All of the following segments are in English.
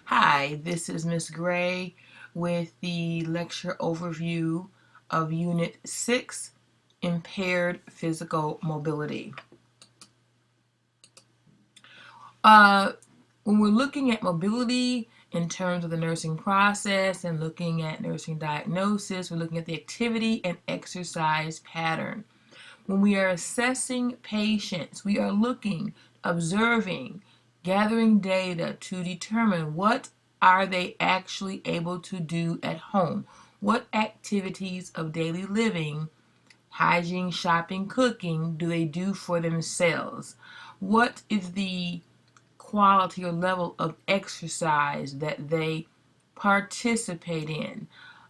Hi, this is Miss Gray with the lecture overview of Unit 6, Impaired Physical Mobility. When we're looking at mobility in terms of the nursing process and looking at nursing diagnosis, we're looking at the activity and exercise pattern. When we are assessing patients, we are looking, observing, gathering data to determine what are they actually able to do at home. What activities of daily living, hygiene, shopping, cooking, do they do for themselves? What is the quality or level of exercise that they participate in?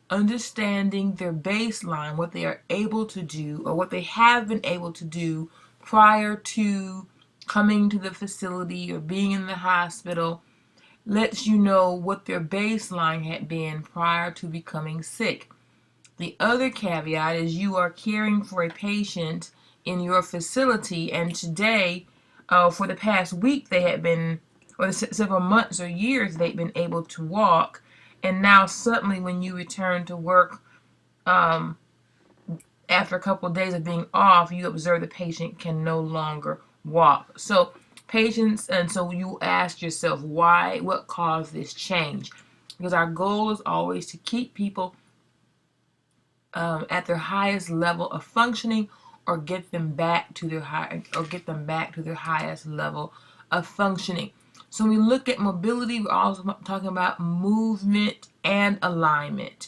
Understanding their baseline, what they are able to do or what they have been able to do prior to coming to the facility or being in the hospital, lets you know what their baseline had been prior to becoming sick. The other caveat is you are caring for a patient in your facility, and today, for the past week, they had been, or several months or years, they've been able to walk, and now suddenly when you return to work after a couple of days of being off, you observe the patient can no longer walk. So patients, and so you ask yourself why, what caused this change? Because our goal is always to keep people at their highest level of functioning, or get them back to their highest level of functioning. So when we look at mobility, we're also talking about movement and alignment.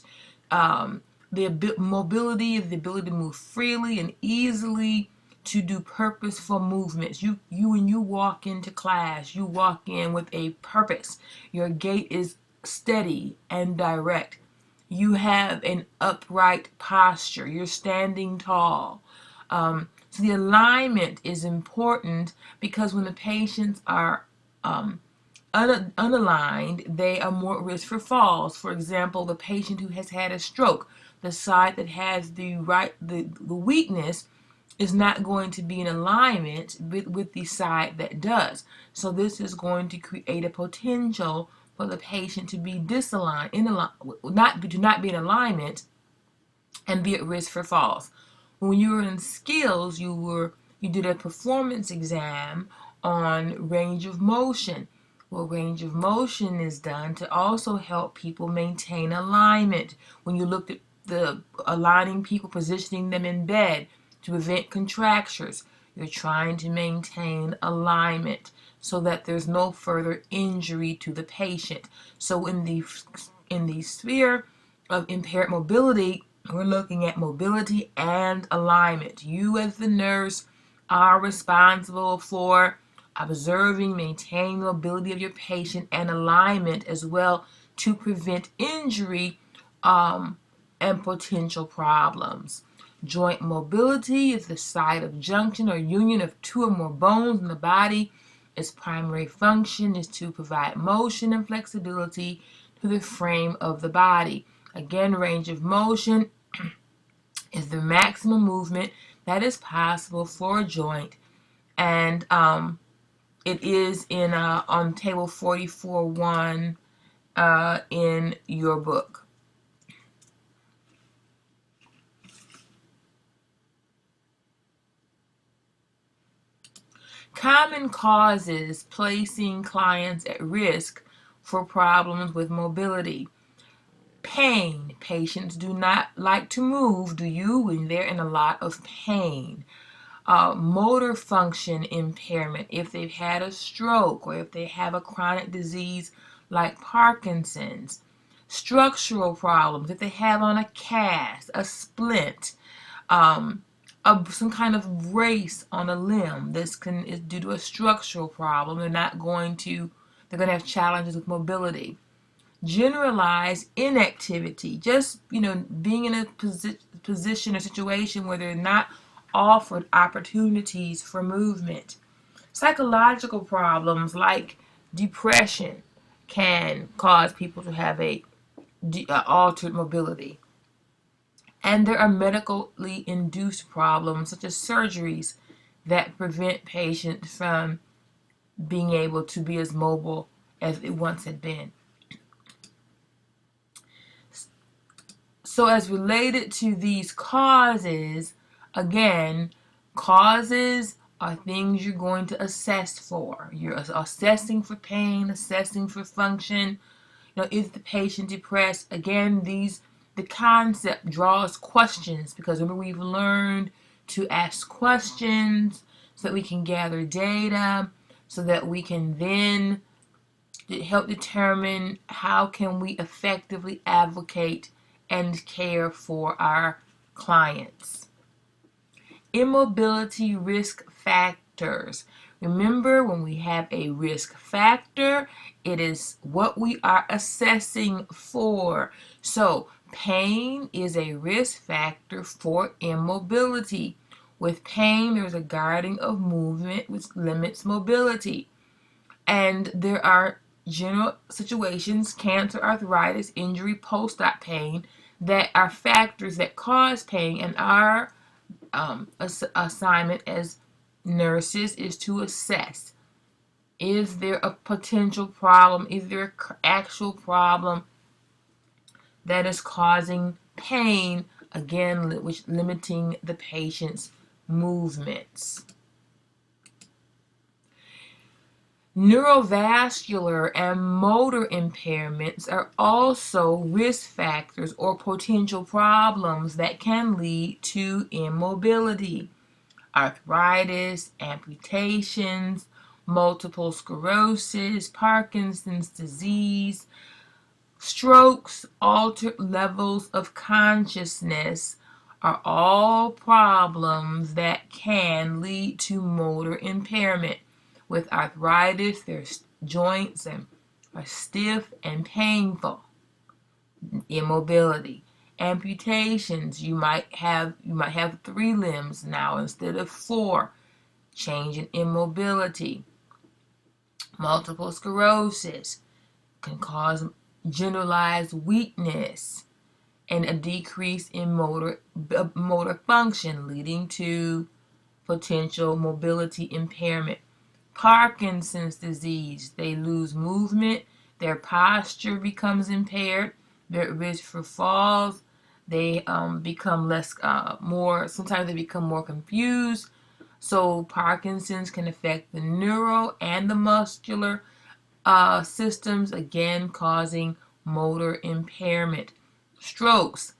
Mobility is the ability to move freely and easily, to do purposeful movements. When you walk into class, you walk in with a purpose. Your gait is steady and direct. You have an upright posture. You're standing tall. So the alignment is important, because when the patients are unaligned, they are more at risk for falls. For example, the patient who has had a stroke, the side that has the weakness is not going to be in alignment with the side that does. So this is going to create a potential for the patient to be disaligned, to not be in alignment, and be at risk for falls. When you were in skills, you did a performance exam on range of motion. Well, range of motion is done to also help people maintain alignment. When you looked at the aligning people, positioning them in bed to prevent contractures, you're trying to maintain alignment so that there's no further injury to the patient. So in the sphere of impaired mobility, we're looking at mobility and alignment. You as the nurse are responsible for observing, maintaining the mobility of your patient and alignment as well, to prevent injury and potential problems. Joint mobility is the site of junction or union of two or more bones in the body. Its primary function is to provide motion and flexibility to the frame of the body. Again, range of motion is the maximum movement that is possible for a joint, and it is in on table 44.1 in your book. Common causes placing clients at risk for problems with mobility. Pain. Patients do not like to move, do you, when they're in a lot of pain? Motor function impairment, if they've had a stroke or if they have a chronic disease like Parkinson's. Structural problems, if they have on a cast, a splint, some kind of brace on a limb. This is due to a structural problem. They're going to have challenges with mobility. Generalized inactivity, just being in a position or situation where they're not offered opportunities for movement. Psychological problems like depression can cause people to have a altered mobility. And there are medically induced problems such as surgeries that prevent patients from being able to be as mobile as it once had been. So as related to these causes, again, causes are things you're going to assess for. You're assessing for pain, assessing for function. Is the patient depressed? Again, the concept draws questions, because remember, we've learned to ask questions so that we can gather data, so that we can then help determine how can we effectively advocate and care for our clients. Immobility risk factors. Remember, when we have a risk factor, it is what we are assessing for. So, pain is a risk factor for immobility. With pain, there's a guarding of movement which limits mobility. And there are general situations, cancer, arthritis, injury, post-op pain, that are factors that cause pain, and our assignment as nurses is to assess, is there a potential problem, is there an actual problem that is causing pain, again, which limiting the patient's movements. Neurovascular and motor impairments are also risk factors or potential problems that can lead to immobility. Arthritis, amputations, multiple sclerosis, Parkinson's disease, strokes, altered levels of consciousness are all problems that can lead to motor impairment. With arthritis, their joints are stiff and painful. Immobility. Amputations, you might have 3 limbs now instead of 4. Change in immobility. Multiple sclerosis can cause generalized weakness and a decrease in motor function, leading to potential mobility impairment. Parkinson's disease, they lose movement, their posture becomes impaired, they're at risk for falls, they become sometimes they become more confused. So Parkinson's can affect the neural and the muscular systems, again causing motor impairment. Strokes,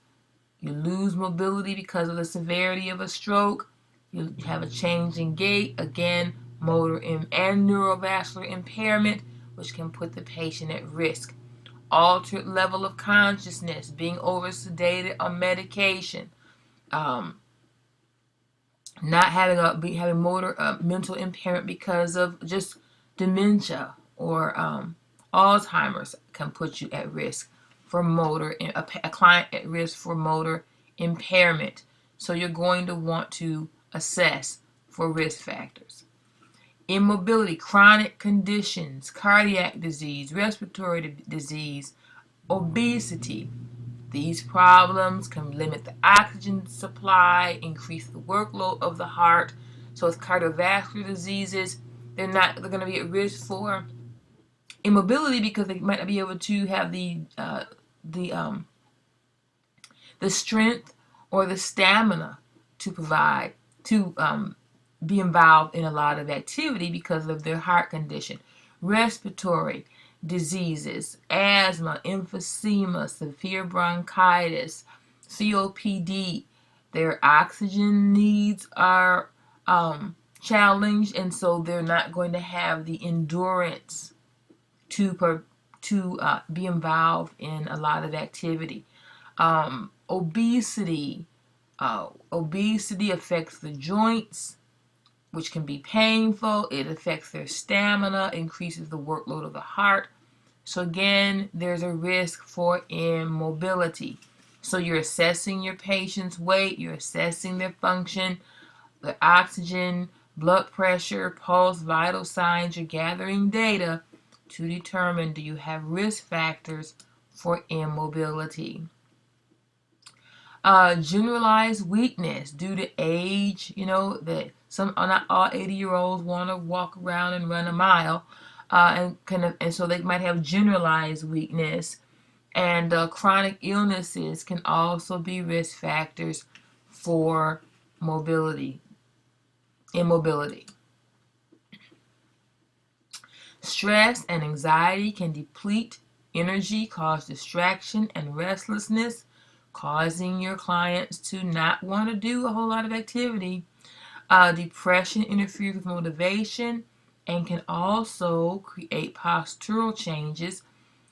you lose mobility because of the severity of a stroke, you have a change in gait, again motor and neurovascular impairment, which can put the patient at risk. Altered level of consciousness, being over sedated on medication, not having motor mental impairment because of just dementia or Alzheimer's can put you at risk for a client at risk for motor impairment. So you're going to want to assess for risk factors. Immobility, chronic conditions, cardiac disease, respiratory disease, obesity. These problems can limit the oxygen supply, increase the workload of the heart. So with cardiovascular diseases, they're going to be at risk for immobility because they might not be able to have the strength or the stamina to provide to be involved in a lot of activity because of their heart condition. Respiratory diseases, asthma, emphysema, severe bronchitis, COPD, their oxygen needs are challenged, and so they're not going to have the endurance to be involved in a lot of activity. Obesity affects the joints, which can be painful. It affects their stamina, increases the workload of the heart. So again, there's a risk for immobility. So you're assessing your patient's weight, you're assessing their function, their oxygen, blood pressure, pulse, vital signs. You're gathering data to determine, do you have risk factors for immobility? Generalized weakness due to age, that not all 80-year-olds want to walk around and run a mile, and so they might have generalized weakness. And chronic illnesses can also be risk factors for immobility. Stress and anxiety can deplete energy, cause distraction and restlessness, causing your clients to not want to do a whole lot of activity. Depression interferes with motivation and can also create postural changes,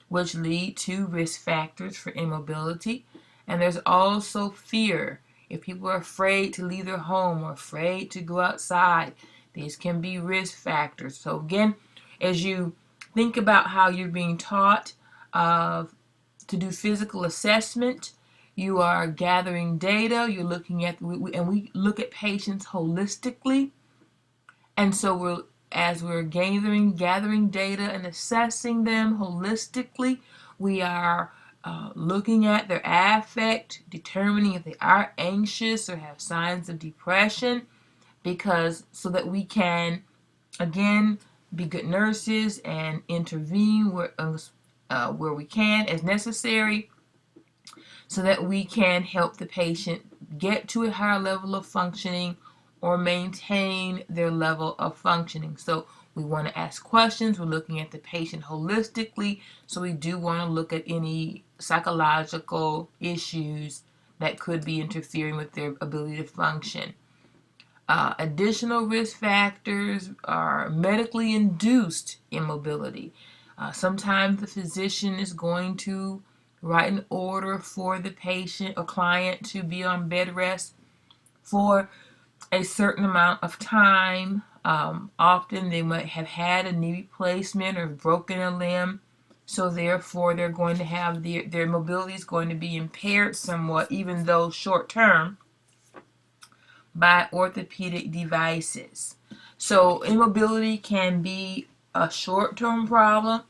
which lead to risk factors for immobility. And there's also fear. If people are afraid to leave their home or afraid to go outside, these can be risk factors. So again, as you think about how you're being taught to do physical assessment, you are gathering data, you're looking at, and we look at patients holistically. And so as we're gathering data and assessing them holistically, we are looking at their affect, determining if they are anxious or have signs of depression, so that we can, again, be good nurses and intervene where we can as necessary, so that we can help the patient get to a higher level of functioning or maintain their level of functioning. So we want to ask questions. We're looking at the patient holistically, so we do want to look at any psychological issues that could be interfering with their ability to function. Additional risk factors are medically induced immobility. Sometimes the physician is going to write an order for the patient or client to be on bed rest for a certain amount of time. Often they might have had a knee replacement or broken a limb, so therefore they're going to have their mobility is going to be impaired somewhat, even though short term, by orthopedic devices. So immobility can be a short-term problem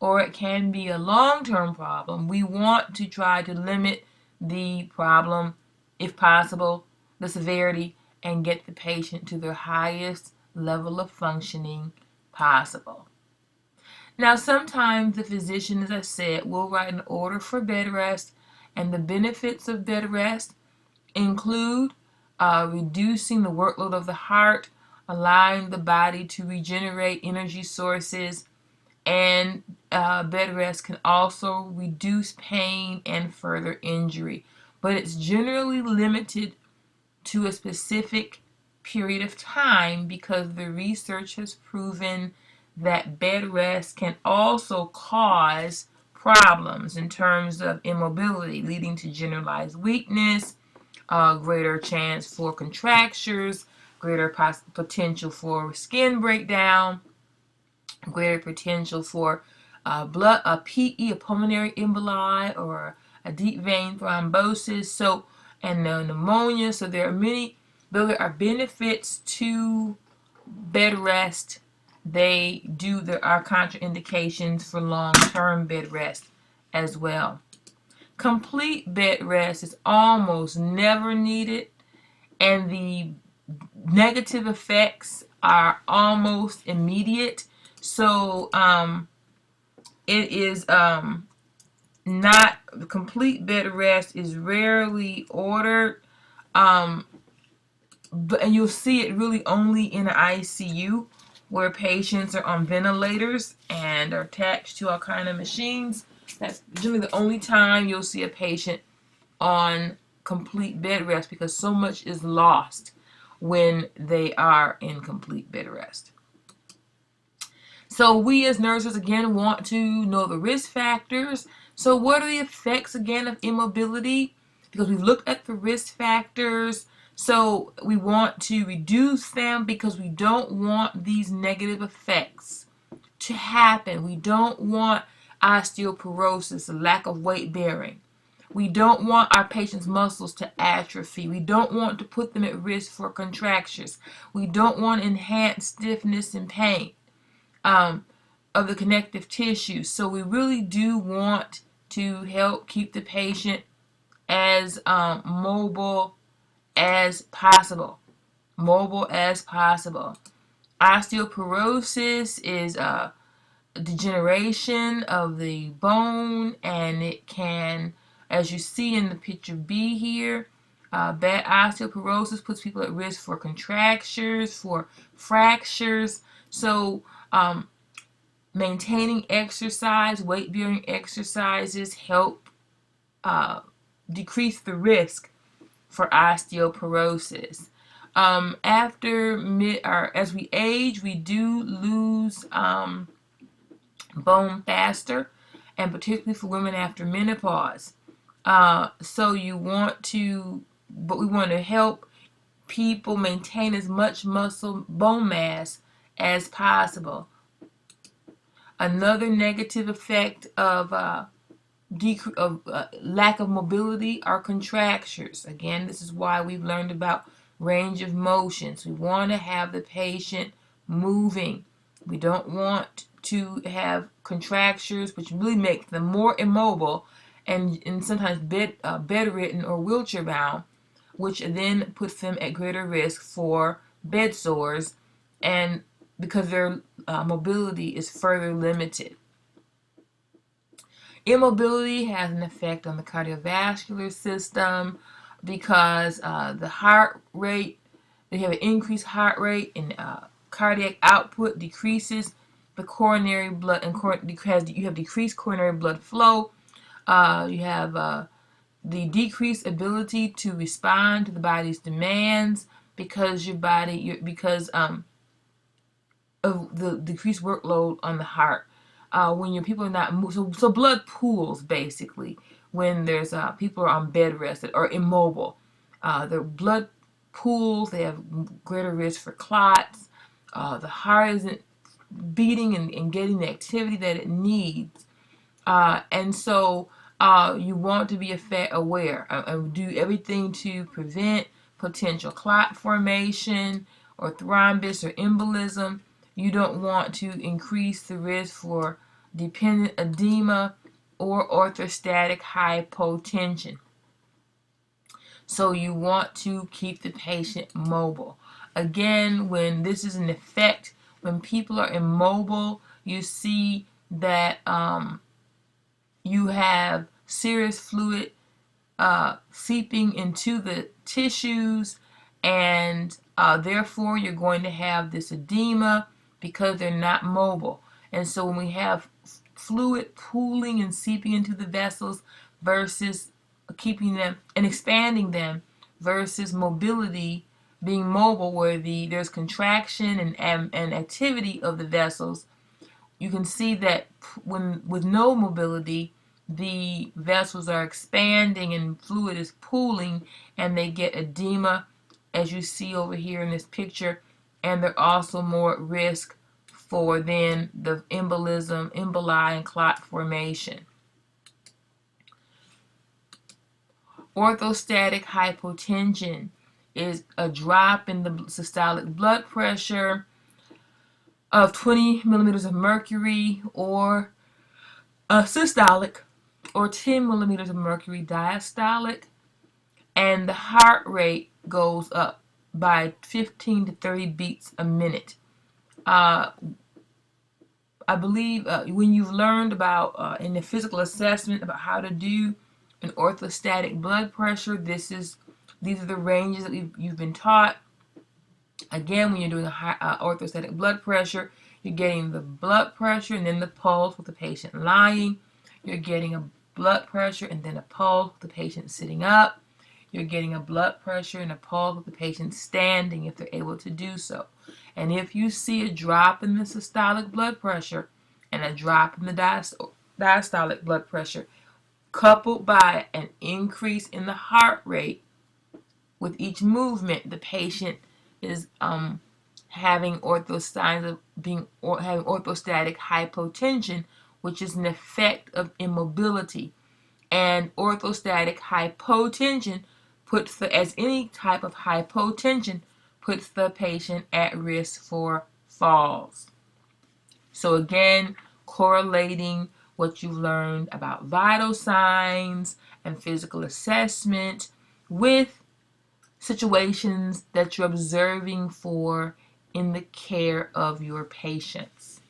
or it can be a long-term problem. We want to try to limit the problem, if possible, the severity, and get the patient to their highest level of functioning possible. Now, sometimes the physician, as I said, will write an order for bed rest, and the benefits of bed rest include reducing the workload of the heart, allowing the body to regenerate energy sources, and bed rest can also reduce pain and further injury. But it's generally limited to a specific period of time because the research has proven that bed rest can also cause problems in terms of immobility, leading to generalized weakness, greater chance for contractures, greater potential for skin breakdown, greater potential for a PE, a pulmonary emboli, or a deep vein thrombosis, and pneumonia. So there are benefits to bed rest. There are contraindications for long-term bed rest as well. Complete bed rest is almost never needed, and the negative effects are almost immediate. So it is not complete bed rest is rarely ordered, and you'll see it really only in an ICU where patients are on ventilators and are attached to all kind of machines. That's generally the only time you'll see a patient on complete bed rest, because so much is lost when they are in complete bed rest. So we as nurses, again, want to know the risk factors. So what are the effects, again, of immobility? Because we've looked at the risk factors, so we want to reduce them because we don't want these negative effects to happen. We don't want osteoporosis, a lack of weight bearing. We don't want our patients' muscles to atrophy. We don't want to put them at risk for contractures. We don't want enhanced stiffness and pain of the connective tissue. So we really do want to help keep the patient as mobile as possible. Mobile as possible. Osteoporosis is degeneration of the bone, and it can, as you see in the picture B here, bad osteoporosis puts people at risk for contractures, for fractures. So maintaining exercise, weight-bearing exercises help decrease the risk for osteoporosis. As we age, we do lose bone faster, and particularly for women after menopause. So we want to help people maintain as much muscle bone mass as possible. Another negative effect of lack of mobility are contractures. Again, this is why we've learned about range of motions. We want to have the patient moving. We don't want to have contractures, which really make them more immobile and sometimes bedridden or wheelchair bound, which then puts them at greater risk for bed sores, and because their mobility is further limited. Immobility has an effect on the cardiovascular system because the heart rate, they have an increased heart rate, and cardiac output decreases. The coronary blood you have decreased coronary blood flow. You have the decreased ability to respond to the body's demands because of the decreased workload on the heart. When your people are not so blood pools basically when there's people are on bed rest or immobile. The blood pools, they have greater risk for clots. The heart isn't beating and getting the activity that it needs, and so you want to be aware and do everything to prevent potential clot formation or thrombus or embolism. You don't want to increase the risk for dependent edema or orthostatic hypotension. So you want to keep the patient mobile. Again, when this is an effect, when people are immobile, you see that you have serous fluid seeping into the tissues, and therefore you're going to have this edema because they're not mobile. And so when we have fluid pooling and seeping into the vessels versus keeping them and expanding them versus mobility, being mobile where there's contraction and activity of the vessels, you can see that with no mobility, the vessels are expanding and fluid is pooling, and they get edema, as you see over here in this picture, and they're also more at risk for then the embolism, emboli, and clot formation. Orthostatic hypotension is a drop in the systolic blood pressure of 20 millimeters of mercury, or systolic, or 10 millimeters of mercury diastolic, and the heart rate goes up by 15 to 30 beats a minute. I believe when you've learned about in the physical assessment about how to do an orthostatic blood pressure, these are the ranges that you've been taught. Again, when you're doing a orthostatic blood pressure, you're getting the blood pressure and then the pulse with the patient lying. You're getting a blood pressure and then a pulse with the patient sitting up. You're getting a blood pressure and a pulse with the patient standing if they're able to do so. And if you see a drop in the systolic blood pressure and a drop in the diastolic blood pressure, coupled by an increase in the heart rate with each movement, the patient is having signs of having orthostatic hypotension, which is an effect of immobility. And orthostatic hypotension as any type of hypotension, puts the patient at risk for falls. So again, correlating what you've learned about vital signs and physical assessment with situations that you're observing for in the care of your patients.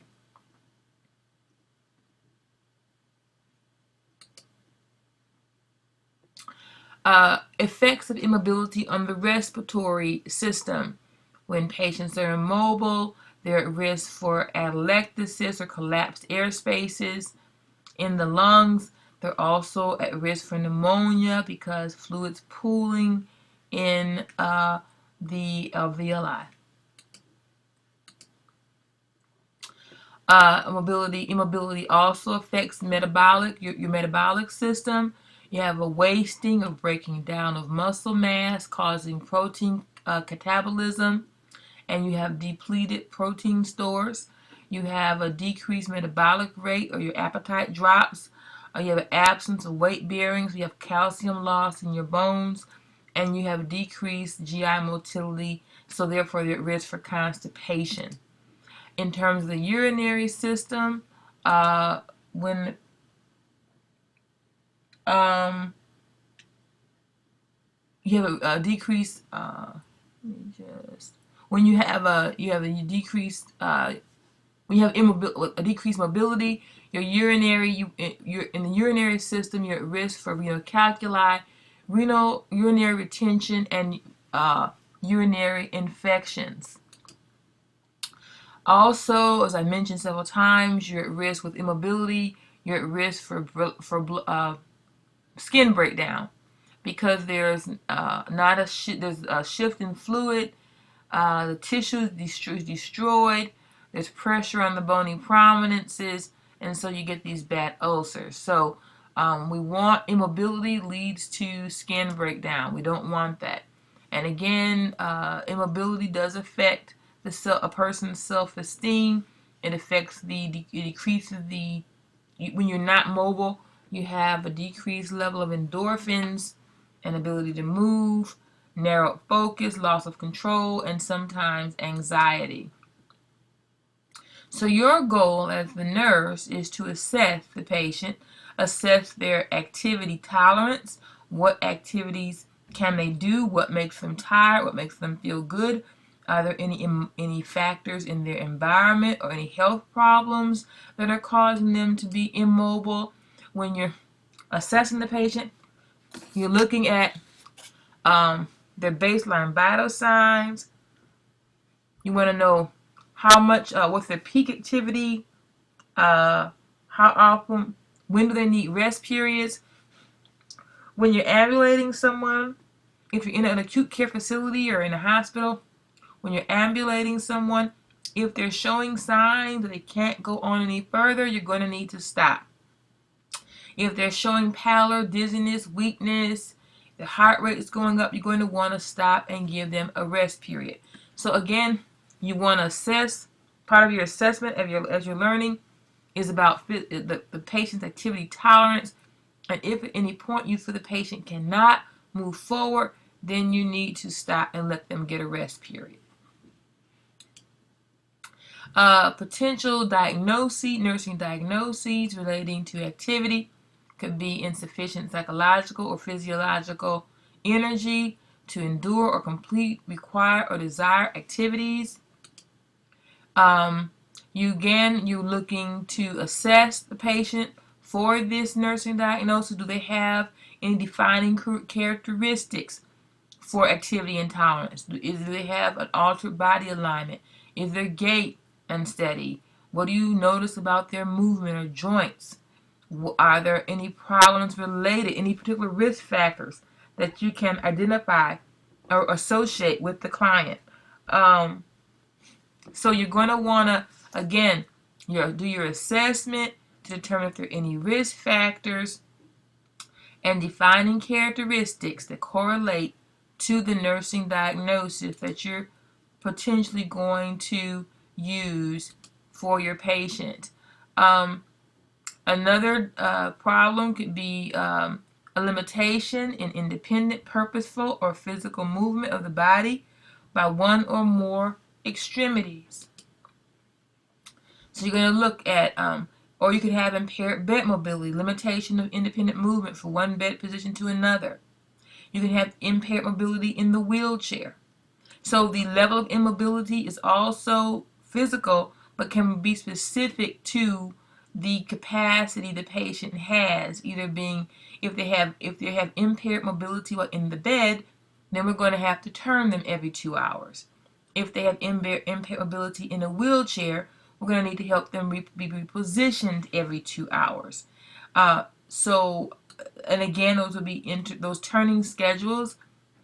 Effects of immobility on the respiratory system. When patients are immobile, they're at risk for atelectasis or collapsed air spaces in the lungs. They're also at risk for pneumonia because fluids pooling in the alveoli. Immobility also affects your metabolic system. You have a wasting or breaking down of muscle mass, causing protein catabolism, and you have depleted protein stores. You have a decreased metabolic rate, or your appetite drops. You have an absence of weight bearings. You have calcium loss in your bones, and you have decreased GI motility, so therefore you're at risk for constipation. In terms of the urinary system, when you have a decreased, when you have a decreased, when you have a decreased mobility, you're in the urinary system. You're at risk for renal calculi, urinary retention, and urinary infections. Also, as I mentioned several times, you're at risk with immobility. You're at risk for skin breakdown because there's there's a shift in fluid. The tissue is destroyed. There's pressure on the bony prominences, and so you get these bad ulcers. So we want immobility leads to skin breakdown. We don't want that. And again, immobility does affect a person's self-esteem. It affects it decreases when you're not mobile, you have a decreased level of endorphins, an ability to move, narrowed focus, loss of control, and sometimes anxiety. So your goal as the nurse is to assess the patient, assess their activity tolerance, what activities can they do, what makes them tired, what makes them feel good. Are there any factors in their environment or any health problems that are causing them to be immobile? When you're assessing the patient, you're looking at their baseline vital signs. You want to know how much, what's their peak activity, how often, when do they need rest periods. When you're ambulating someone, if you're in an acute care facility or in a hospital, when you're ambulating someone, if they're showing signs that they can't go on any further, you're going to need to stop. If they're showing pallor, dizziness, weakness, the heart rate is going up, you're going to want to stop and give them a rest period. So again, you want to assess, part of your assessment as you're learning is about the patient's activity tolerance. And if at any point you feel the patient cannot move forward, then you need to stop and let them get a rest period. Potential nursing diagnoses relating to activity could be insufficient psychological or physiological energy to endure or complete required or desired activities. You're looking to assess the patient for this nursing diagnosis. Do they have any defining characteristics for activity intolerance? Do they have an altered body alignment? Is their gait unsteady? What do you notice about their movement or joints? Are there any problems related, any particular risk factors that you can identify or associate with the client? So you're going to want to, again, do your assessment to determine if there are any risk factors and defining characteristics that correlate to the nursing diagnosis that you're potentially going to use for your patient. Another problem could be a limitation in independent, purposeful, or physical movement of the body by one or more extremities. So you're going to look at, or you could have impaired bed mobility, limitation of independent movement from one bed position to another. You can have impaired mobility in the wheelchair. So the level of immobility is also physical, but can be specific to the capacity the patient has, either being if they have impaired mobility while in the bed, then we're going to have to turn them every 2 hours. If they have impaired mobility in a wheelchair, we're going to need to help them be repositioned every 2 hours. And again, those will be those turning schedules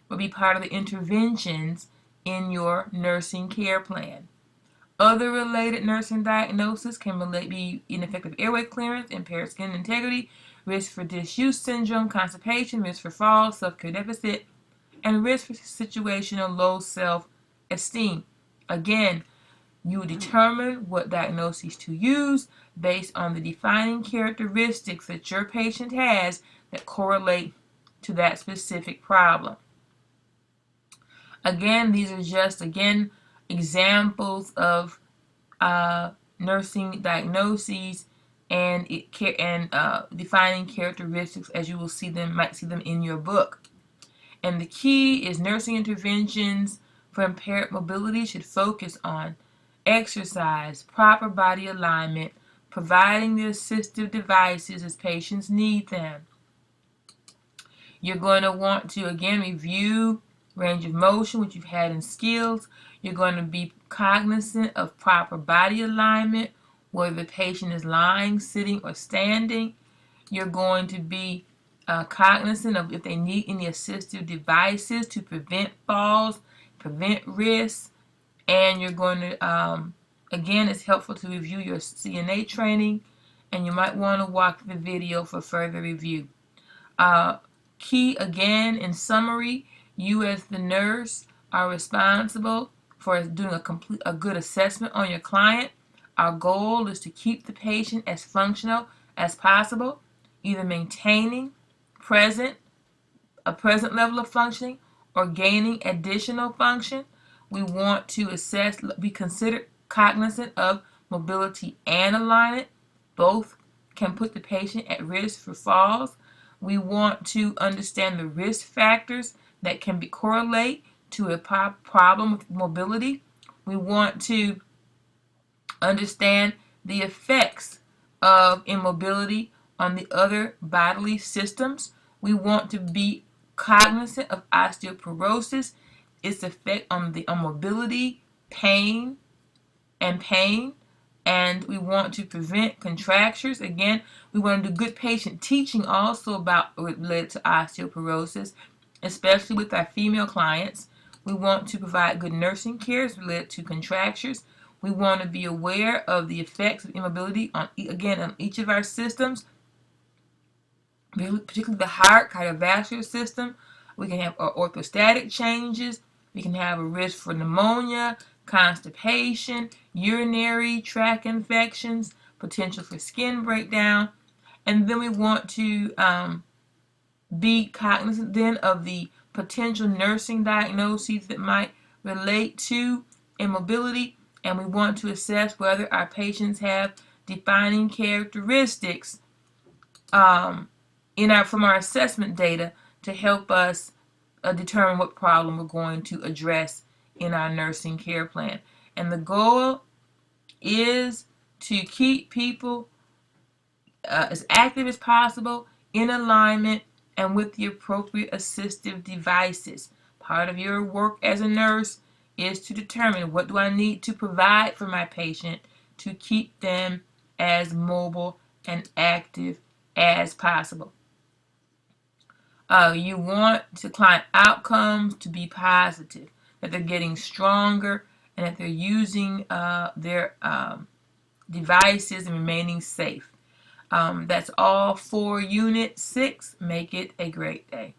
will be part of the interventions in your nursing care plan. Other related nursing diagnoses can be ineffective airway clearance, impaired skin integrity, risk for disuse syndrome, constipation, risk for falls, self-care deficit, and risk for situational low self-esteem. Again, you determine what diagnoses to use based on the defining characteristics that your patient has that correlate to that specific problem. Again, these are just, examples of nursing diagnoses and defining characteristics as you might see them in your book. And the key is nursing interventions for impaired mobility should focus on exercise, proper body alignment, providing the assistive devices as patients need them. You're going to want to, again, review range of motion, which you've had in skills. You're going to be cognizant of proper body alignment, whether the patient is lying, sitting, or standing. You're going to be cognizant of if they need any assistive devices to prevent falls, prevent risks. And you're going to, again, it's helpful to review your CNA training, and you might want to watch the video for further review. Key, again, in summary, you as the nurse are responsible for doing a good assessment on your client. Our goal is to keep the patient as functional as possible, either maintaining a present level of functioning or gaining additional function. We want to be considered cognizant of mobility and alignment. Both can put the patient at risk for falls. We want to understand the risk factors that can correlate to a problem with mobility. We want to understand the effects of immobility on the other bodily systems. We want to be cognizant of osteoporosis, its effect on mobility, pain, and we want to prevent contractures. Again, we want to do good patient teaching also related to osteoporosis, especially with our female clients. We want to provide good nursing care related to contractures. We want to be aware of the effects of immobility on each of our systems, particularly the heart, cardiovascular system. We can have orthostatic changes. We can have a risk for pneumonia, constipation, urinary tract infections, potential for skin breakdown. And then we want to be cognizant then of the potential nursing diagnoses that might relate to immobility, and we want to assess whether our patients have defining characteristics from our assessment data to help us determine what problem we're going to address in our nursing care plan. And the goal is to keep people as active as possible, in alignment, and with the appropriate assistive devices. Part of your work as a nurse is to determine what do I need to provide for my patient to keep them as mobile and active as possible. You want the client outcomes to be positive, that they're getting stronger, and that they're using their devices and remaining safe. That's all for Unit 6. Make it a great day.